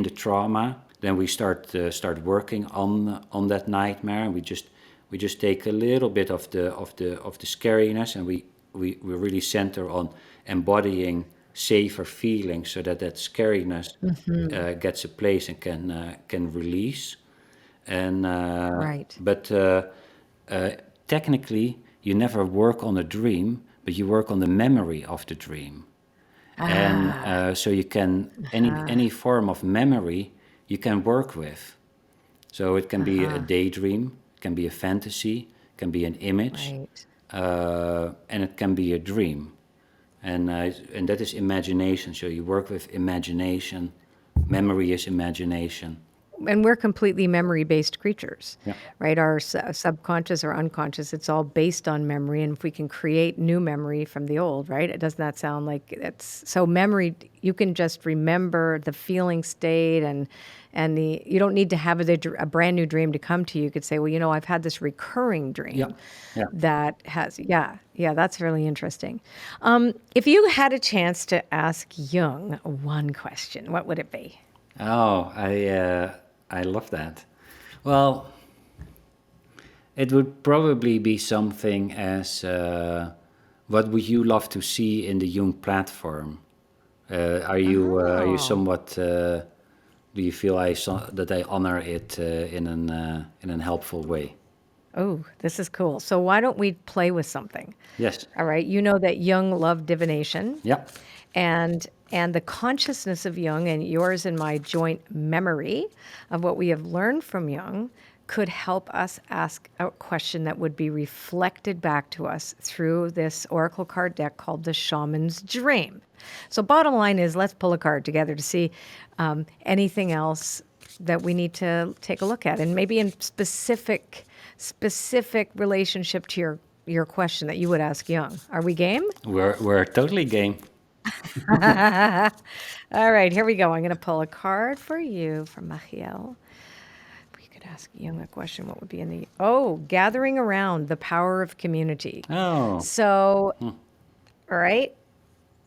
the trauma. Then we start working on that nightmare, and we just take a little bit of the scariness, and we really center on embodying safer feelings, so that scariness gets a place and can release. And Right. but technically, you never work on a dream, but you work on the memory of the dream. And Ah, so you can uh-huh, any form of memory you can work with. So it can be a uh-huh. daydream, it can be a fantasy, can be an image, Right. and it can be a dream. And that is imagination. So you work with imagination. Memory is imagination. And we're completely memory-based creatures, Yeah. right? Our subconscious or unconscious, it's all based on memory. And if we can create new memory from the old, right? It does not sound like it's so memory. You can just remember the feeling state and you don't need to have a brand new dream to come to you. You could say, well, I've had this recurring dream Yeah. Yeah. that has, yeah, that's really interesting. If you had a chance to ask Jung one question, what would it be? Oh, I love that. Well, it would probably be something as what would you love to see in the Jung platform? Are you somewhat? Do you feel that I honor it in an helpful way? Oh, this is cool. So why don't we play with something? Yes. All right. You know that Jung loved divination. Yeah. And the consciousness of Jung and yours and my joint memory of what we have learned from Jung could help us ask a question that would be reflected back to us through this oracle card deck called the Shaman's Dream. So bottom line is, let's pull a card together to see anything else that we need to take a look at, and maybe in specific relationship to your question that you would ask Jung. Are we game? We're totally game. All right, here we go. I'm going to pull a card for you from Machiel. If we could ask Jung a question, what would be in the... gathering around, the power of community. Oh. So, all right.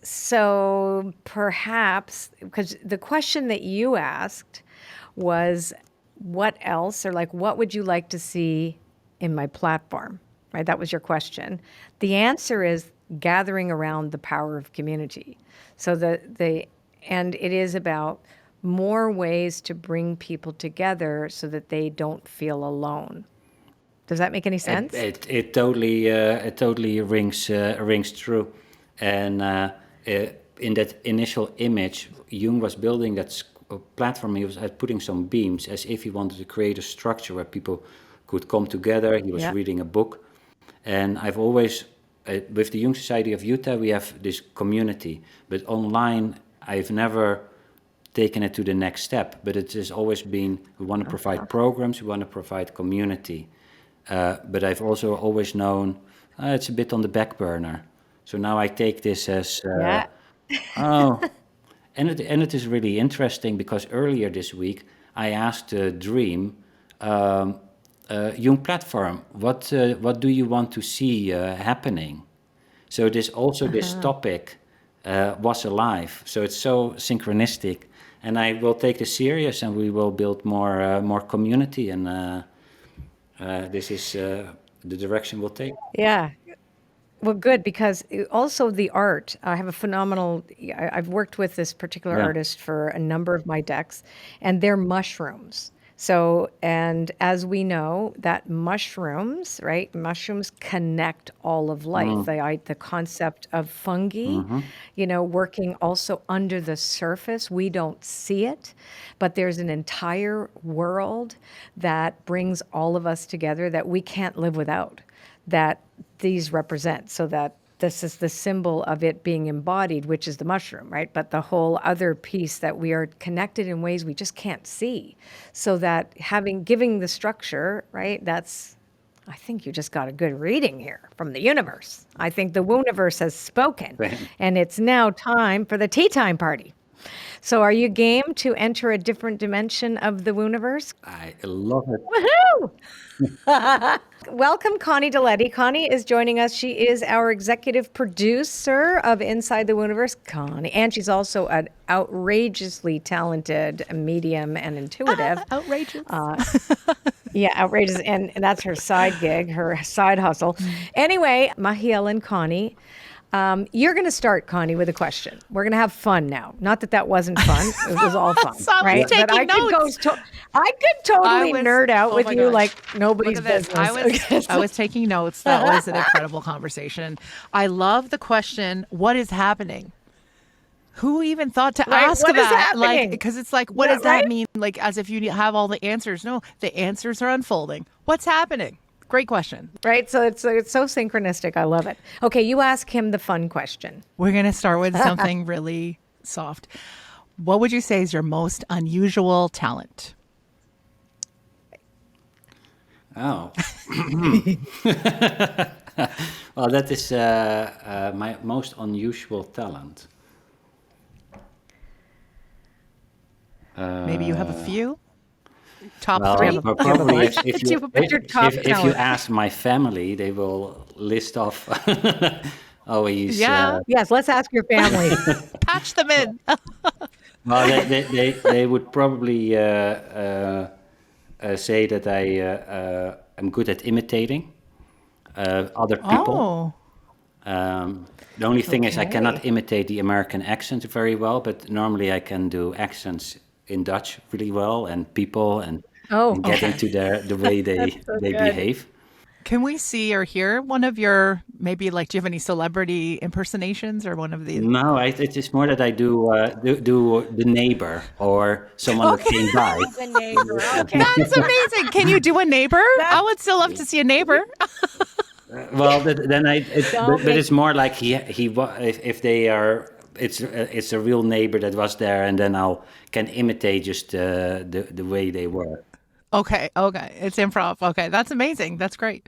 So perhaps, because the question that you asked was, what else, or like, what would you like to see in my platform? Right? That was your question. The answer is gathering around the power of community. So and it is about more ways to bring people together so that they don't feel alone. Does that make any sense? It totally rings true, and in that initial image, Jung was building that platform. He was putting some beams as if he wanted to create a structure where people could come together. He was reading a book, and I've always with the Jung Society of Utah we have this community, but online I've never taken it to the next step. But it has always been, we want to provide programs, we want to provide community. But I've also always known it's a bit on the back burner. So now I take this as, and it is really interesting because earlier this week I asked Dream, Jung platform, what do you want to see happening? So this topic was alive. So it's so synchronistic, and I will take this serious, and we will build more community, and this is the direction we'll take. Yeah. Well, good, because also the art, I have a phenomenal, I've worked with this particular artist for a number of my decks, and they're mushrooms. So, and as we know, that mushrooms, right? Mushrooms connect all of life. The concept of fungi, working also under the surface. We don't see it, but there's an entire world that brings all of us together that we can't live without, that these represent. So that this is the symbol of it being embodied, which is the mushroom, right? But the whole other piece that we are connected in ways we just can't see. So that giving the structure, right? I think you just got a good reading here from the universe. I think the Wooniverse has spoken, and it's now time for the tea time party. So are you game to enter a different dimension of the Wooniverse? I love it. Woohoo! Welcome, Connie Deletti. Connie is joining us. She is our executive producer of Inside the Wooniverse. Connie, and she's also an outrageously talented medium and intuitive. Outrageous. Yeah, outrageous. And that's her side gig, her side hustle. Anyway, Machiel and Connie, you're going to start, Connie, with a question. We're going to have fun now. Not that wasn't fun. It was all fun. So I was right? taking But I notes. I could totally nerd out with my you gosh. like nobody's Look at this. business. I was taking notes. That was an incredible conversation. I love the question, what is happening? Who even thought to ask what is that? happening? Like, because it's like, what Yeah, does that right? mean? Like, as if you have all the answers. No, the answers are unfolding. What's happening? Great question. Right? So it's so synchronistic. I love it. Okay, you ask him the fun question. We're going to start with something really soft. What would you say is your most unusual talent? Oh. Well, that is my most unusual talent. Maybe you have a few? Top Well, three? but probably if Do you pick your top if you talent? ask my family, they will list off. Oh, he's Yeah. Yes, let's ask your family. Patch them in. well, they would probably say that I am good at imitating other people. Oh, The only thing is I Okay. cannot imitate the American accent very well, but normally I can do accents in Dutch really well and people and, Oh, and get okay. into the way they so they good. behave. can we see or hear one of your, maybe like, do you have any celebrity impersonations or one of these? No, it is more that I do the neighbor or someone that came by. The neighbor. Okay. That's amazing. Can you do a neighbor? I would still love to see a neighbor. Well, then Don't but make- it's more like if they are, it's a real neighbor that was there, and then I can imitate just the way they were. Okay. It's improv. Okay. That's amazing. That's great.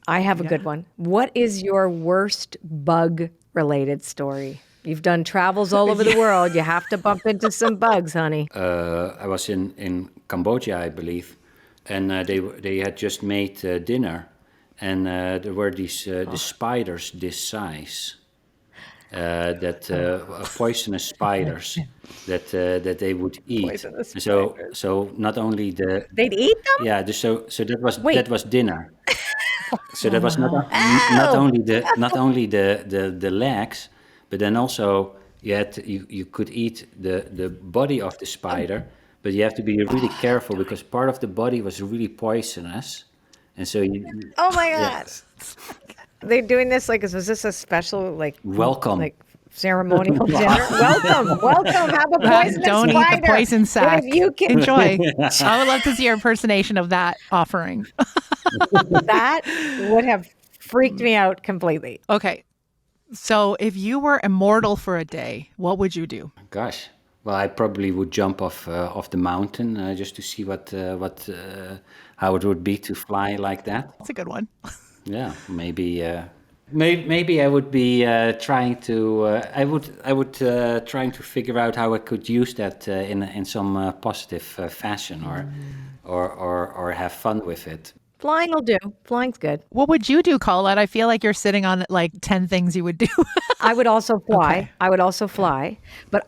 I have a good one. What is your worst bug-related story? You've done travels all over the world. You have to bump into some bugs, honey. I was in Cambodia, I believe, and they had just made dinner, and there were these the spiders this size, poisonous spiders that they would eat. Poisonous So not only the They'd eat them? yeah, so Wait. that was dinner. So that was not only the legs, but then also you could eat the body of the spider, but you have to be really careful because part of the body was really poisonous, and so you Oh my God. They're doing this like, is this a special Welcome. like ceremonial dinner? Welcome. Have a poisonous Don't eat spider. the poison sack. But if you can Enjoy. I would love to see your impersonation of that offering. that would have freaked me out completely. Okay. So if you were immortal for a day, what would you do? gosh. Well, I probably would jump off the mountain just to see how it would be to fly like that. That's a good one. Yeah, maybe I would be trying to. I would trying to figure out how I could use that in some positive fashion, or have fun with it. Flying will do. Flying's good. What would you do, Colette? I feel like you're sitting on like 10 things you would do. I would also fly. Okay. I would also fly. But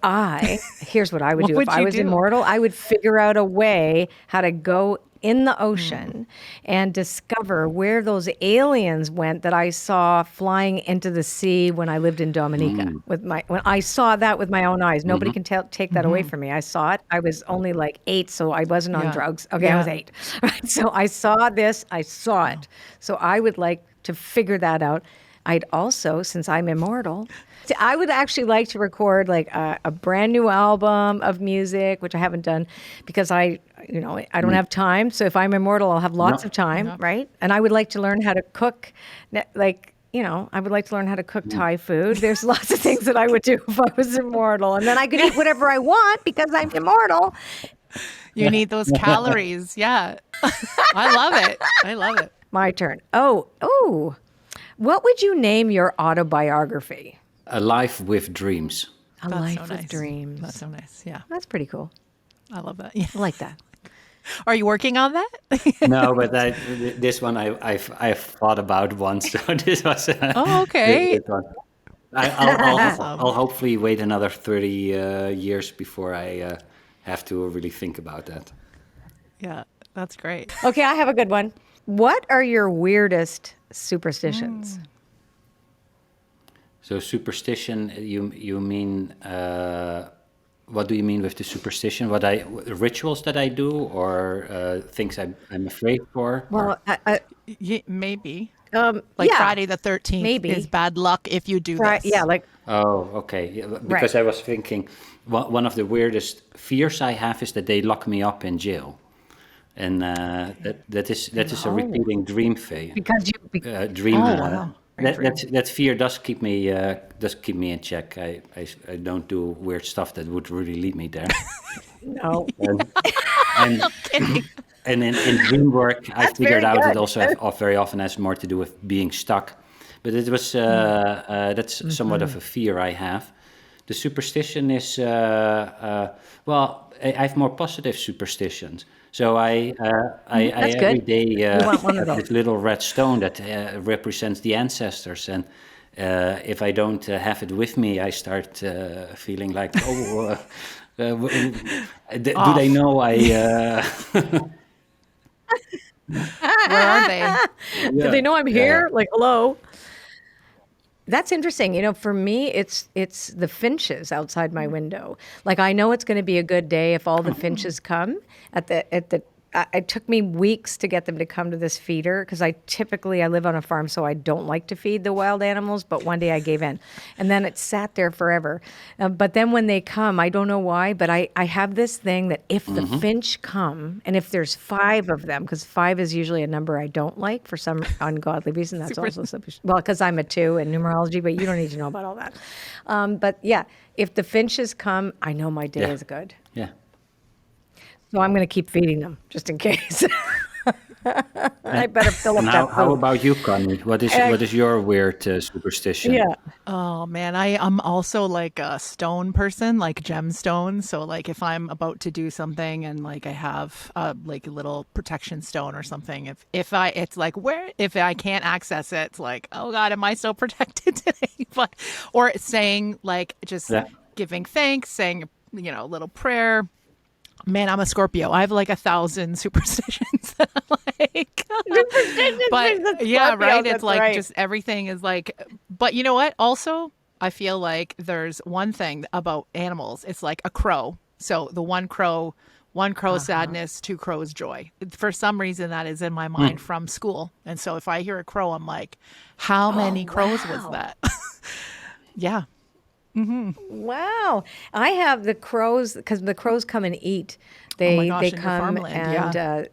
here's what I would What do. would If I you was do? immortal, I would figure out a way how to go in the ocean and discover where those aliens went that I saw flying into the sea when I lived in Dominica. When I saw that with my own eyes. Nobody can take that away from me. I saw it. I was only like 8, so I wasn't on Yeah. drugs. Okay, I Yeah. was 8. Right, so I saw this. I saw it. So I would like to figure that out. I'd also, since I'm immortal, I would actually like to record like a brand new album of music, which I haven't done because I don't have time. So if I'm immortal, I'll have lots of time, right? And I would like to learn how to cook, I would like to learn how to cook Thai food. There's lots of things that I would do if I was immortal. And then I could eat whatever I want because I'm immortal. You need those calories. Yeah. I love it. My turn. Oh. What would you name your autobiography? A life with dreams. A That's Life so of nice. Dreams. That's so nice. Yeah. That's pretty cool. I love that. Yeah. I like that. Are you working on that? No, but this one I've thought about once. So this was. Oh, okay. this one. I'll hopefully wait another 30 years before I have to really think about that. Yeah. That's great. Okay, I have a good one. What are your weirdest superstitions? So superstition, you mean? What do you mean with the superstition? Rituals that I do, or things I'm afraid for? Well, Maybe. Like yeah, Friday the 13th maybe. is bad luck if you do right, this. yeah, like Oh, okay. Yeah, because Right. I was thinking one of the weirdest fears I have is that they lock me up in jail. and that is a repeating dream phase. Because Dream. Oh, wow. That fear does keep me in check. I don't do weird stuff that would really lead me there. no. And and in dream work, I figured very out it good. also very often has more to do with being stuck. But it was that's somewhat of a fear I have. The superstition is I have more positive superstitions. So I That's every good. day You want one of have this those. little red stone that represents the ancestors, and if I don't have it with me, I start feeling like, do they know I? Where are they? Do they know I'm Yeah, here? Like, hello. That's interesting. For me, it's the finches outside my window. Like I know it's going to be a good day if all the finches come at the. It took me weeks to get them to come to this feeder because I live on a farm, so I don't like to feed the wild animals. But one day I gave in, and then it sat there forever. But then when they come, I don't know why, but I have this thing that if the finch come, and if there's 5 of them, because 5 is usually a number I don't like for some ungodly reason. That's also well, because I'm a 2 in numerology, but you don't need to know about all that. But yeah, if the finches come, I know my day yeah, is good. yeah. So I'm going to keep feeding them just in case. I better fill up And that how food. about you, Connie? What is your weird superstition? Yeah. Oh man, I'm also like a stone person, like gemstones. So like if I'm about to do something and like I have like a little protection stone or something, it's like if I can't access it, it's like, oh God, am I so protected today? But or saying like just Yeah. giving thanks, saying a little prayer. Man, I'm a Scorpio. I have like 1,000 superstitions that I'm like, but yeah, right. It's That's like right. just everything is like, but you know what? Also, I feel like there's one thing about animals. It's like a crow. So the one crow sadness, 2 crows joy. For some reason, that is in my mind from school. And so if I hear a crow, I'm like, how many crows was wow. that? Yeah. Wow. I have the crows because the crows come and eat. Oh my They gosh, they in your come farmland. and Yeah.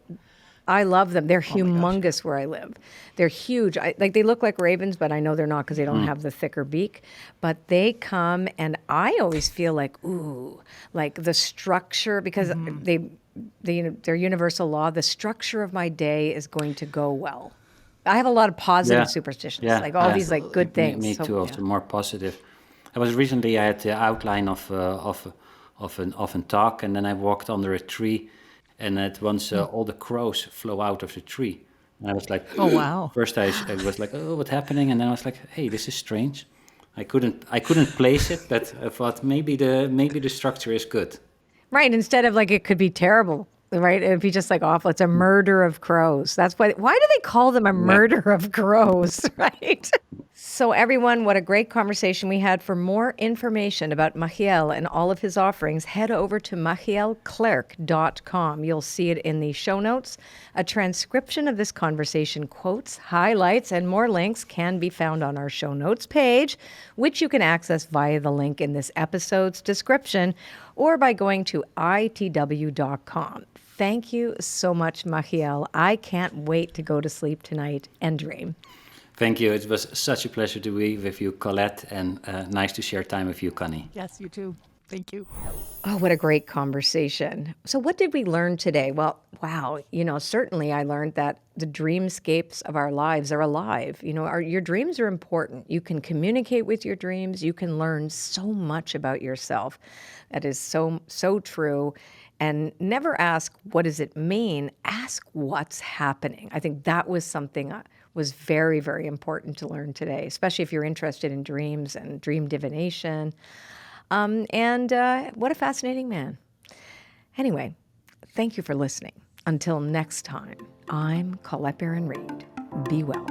I love them. They're Oh my gosh. humongous where I live. They're huge. Like they look like ravens, but I know they're not because they don't have the thicker beak. But they come, and I always feel like, ooh, like the structure because their universal law. The structure of my day is going to go well. I have a lot of positive Yeah, superstitions, yeah, like all yeah. these like good things. Me So too. Also more positive. I had the outline of a talk, and then I walked under a tree, and at once all the crows flew out of the tree, and I was like, Oh wow. first I was like, oh, what's happening? And then I was like, hey, this is strange. I couldn't place it, but I thought maybe the structure is good. right, instead of like it could be terrible, right? It'd be just like awful. It's a murder of crows. That's why do they call them a Yeah. murder of crows, right? So everyone, what a great conversation we had. For more information about Machiel and all of his offerings, head over to machielklerk.com. You'll see it in the show notes. A transcription of this conversation, quotes, highlights, and more links can be found on our show notes page, which you can access via the link in this episode's description or by going to itw.com. Thank you so much, Machiel. I can't wait to go to sleep tonight and dream. Thank you. It was such a pleasure to be with you, Colette, and nice to share time with you, Connie. Yes, you too. Thank you. Oh, what a great conversation. So, what did we learn today? Well, wow, certainly I learned that the dreamscapes of our lives are alive. Your dreams are important. You can communicate with your dreams, you can learn so much about yourself. That is so, so true. And never ask, what does it mean? Ask what's happening. I think that was something was very, very important to learn today, especially if you're interested in dreams and dream divination. And what a fascinating man. Anyway, thank you for listening. Until next time, I'm Colette Baron-Reid. Be well.